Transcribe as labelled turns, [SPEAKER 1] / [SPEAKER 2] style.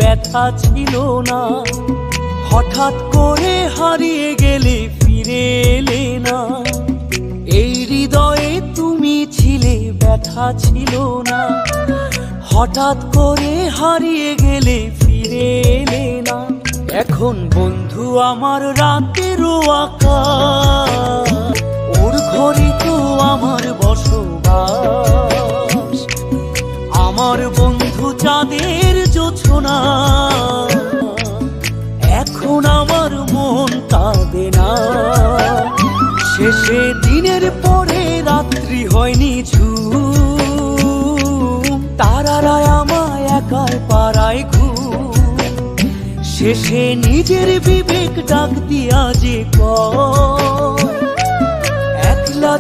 [SPEAKER 1] ব্যথা ছিল না। হঠাৎ করে হারিয়ে গেলে ফিরে এলে না। এই হৃদয়ে তুমি ছিলে, ব্যথা ছিল না। হঠাৎ করে হারিয়ে গেলে ফিরে এলে না। এখন বন্ধু আমার রাতেরও আকাশ, ওর ঘরে তো আমার বসবাস। আমার বন্ধু চাঁদের জোছনা, এখন আমার মন কাঁদে না। শেষে দিনের পরে রাত্রি হয়নি ঝুম, তারারা আমায় একাই পাড়ায় ঘুম। শেষে নিজের বিবেক ডাক দিয়া যে কয় একলা